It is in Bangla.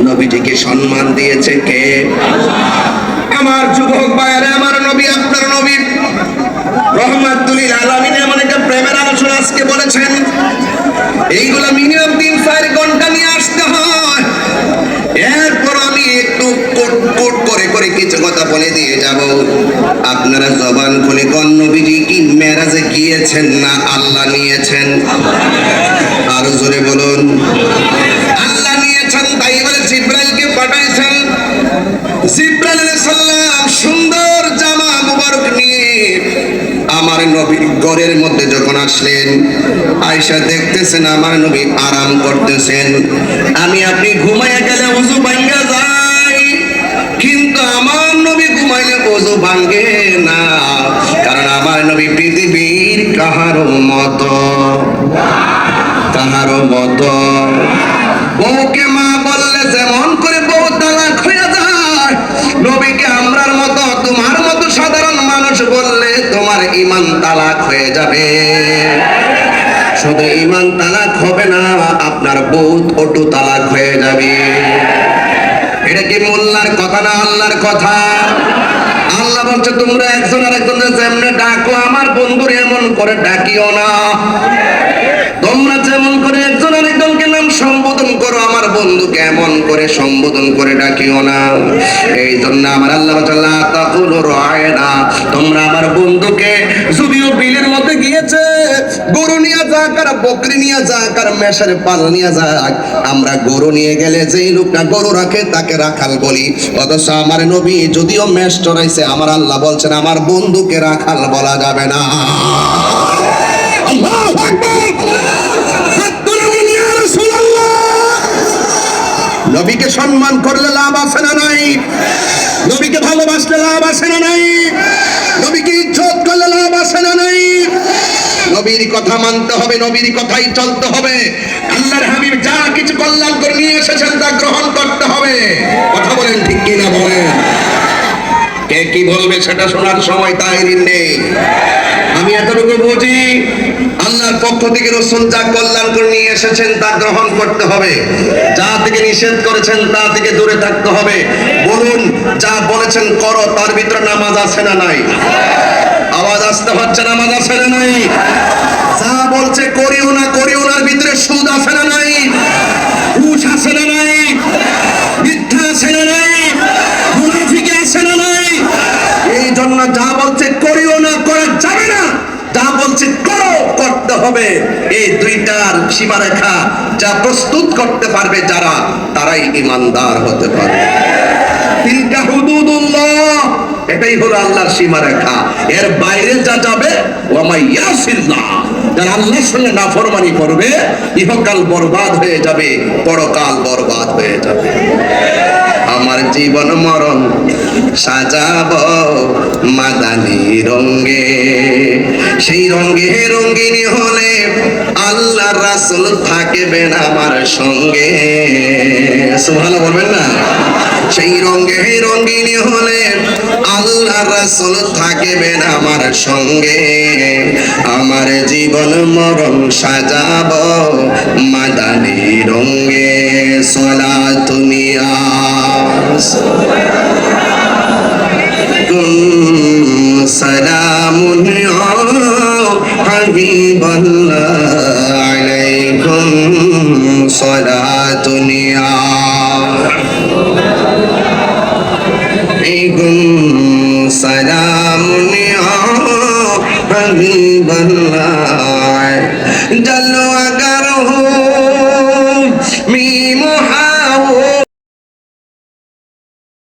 নবীজিকে সম্মান দিয়েছে কে? আমার যুবক ভাইয়েরা, আমার নবী আপনার নবী রহমাতুল লিল আলামিন এমন একটা প্রেমের আলোচনা আজকে বলেছেন, এইগুলো মিনিমাম 3-4 ঘন্টা নিয়ে আসতে হয়। এরপর আমি একটু কোট করে কিছু কথা বলে দিয়ে যাব। আপনারা জবান খুলে কোন নবীজি কি মেরাজে গিয়েছেন না আল্লাহ নিয়েছেন? আরো জোরে বলুন। আল্লাহ নিয়েছেন, তাই বলে জিব্রাইলকে পাঠাইছেন। জিব্রাইল আলাইহিস সালাম সুন্দর জামা মুবারক নিয়ে আমার নবী ঘরের মধ্যে যখন আসলেন, আয়েশা দেখতেছেন আমার নবী আরাম করতেছেন। আমি আপনি ঘুমাইয়া গেলে ওযু ভাঙ্গা যায়, কিন্তু আমার নবী ঘুমাইলে ওযু ভাঙ্গে না, কারণ আমার নবী পৃথিবীর কাহারো মতো বউকে মা বললে যেমন করে বউ তালাক হয়ে যায়, নবীকে আমরার মতো তোমার মতো সাধারণ মানুষ বললে তোমার ঈমান তালাক হয়ে যাবে। শুধু ঈমান তালাক হবে না, আপনার বউ ওটু তালাক হয়ে যাবে। এটা কি মোল্লার কথা না আল্লাহর কথা? আল্লাহ বলছে তোমরা একজন আরেকজনের যেমনে ডাকো আমার বন্ধুরে এমন করে ডাকিও না। তোমরা যেমন করে একজন আরেকজনকে নাম সম্বোধন করো আমার বন্ধুকে এমন করে সম্বোধন করে ডাকিও না। এই জন্য আমার আল্লাহ তাআলা তাকুলু রায়না, তোমরা আমার বন্ধুকে যদিও বিলের মধ্যে গিয়েছে, গরু নিয়ে যাক আর বকরি নিয়ে যাক আর মেষের পাল নিয়ে যাক, আমরা গরু নিয়ে গেলে যেই লোকটা গরু রাখে তাকে রাখাল বলি, অথচ আমার নবী যদিও মেষ চড়াইছে, আমার আল্লাহ বলছেন আমার বন্ধুকে রাখাল বলা যাবে না। আল্লাহু আকবার। নবীকে সম্মান করলে লাভ আছে না নাই? নবীকে ভালোবাসলে লাভ আছে না নাই? নবীকে ইজ্জত করলে লাভ আছে না নাই? নবীর কথা মানতে হবে, নবীর কথাই চলতে হবে। আল্লাহর হাবিব যা কিছু কল্যাণ করে নিয়ে এসেছেন তা গ্রহণ করতে হবে। কথা বলেন ঠিক কি না বলেন? কে কি বলবে সেটা শোনার সময় তাহিরিন নেই। আমি এতটুকু বুঝি, আল্লাহর পক্ষ থেকে রাসূল যা কল্যাণ করে নিয়ে এসেছেন তা গ্রহণ করতে হবে, যা থেকে নিষেধ করেছেন তা থেকে দূরে থাকতে হবে। বলুন, যা বলেছেন করো, তার ভিতরে নামাজ আছে না নাই? আওয়াজ আসতে হচ্ছে, নামাজ আছে না নাই? যা বলছে করিও না, করিওনার ভিতরে সুদ আছে না নাই? ঘুষ আছে না নাই? মিথ্যা আছে না নাই? মুনাফিকি আছে না নাই? এই জন্য যা বলছে করিও না, করা যাবে না, যা বলছে করো, করতে হবে। এই দুইটার সীমারেখা যা প্রস্তুত করতে পারবে যারা, তারাই ঈমানদার হতে পারবে। তিলকা হুদুদুল্লাহ, এটাই হলো আল্লাহর সীমারেখা। এর বাইরে যা যাবে, ওয়া মাইয়াসিল্লাহ, যারা আল্লাহর সঙ্গে নাফরমানি করবে, ইহকাল বরবাদ হয়ে যাবে, পরকাল বরবাদ হয়ে যাবে। আমার জীবন মরণ সাজাবো মাদানী রঙে, সেই রঙে রঙিনী হলে আল্লাহর রাসূল থাকবেন আমার সঙ্গে। সুবহানাল্লাহ বলবেন না? সেই রঙে রঙিনী হলে আল্লাহর রাসূল থাকবেন আমার সঙ্গে। আমার জীবন মরণ সাজাবো মাদানী রঙে। সালাতুন ইয়া সালামুন ইয়া হাবিবাল্লাহ আলাইকুম সালাতুন ইয়া সালামুন ইয়া হাবিবাল্লাহ। জাল্লু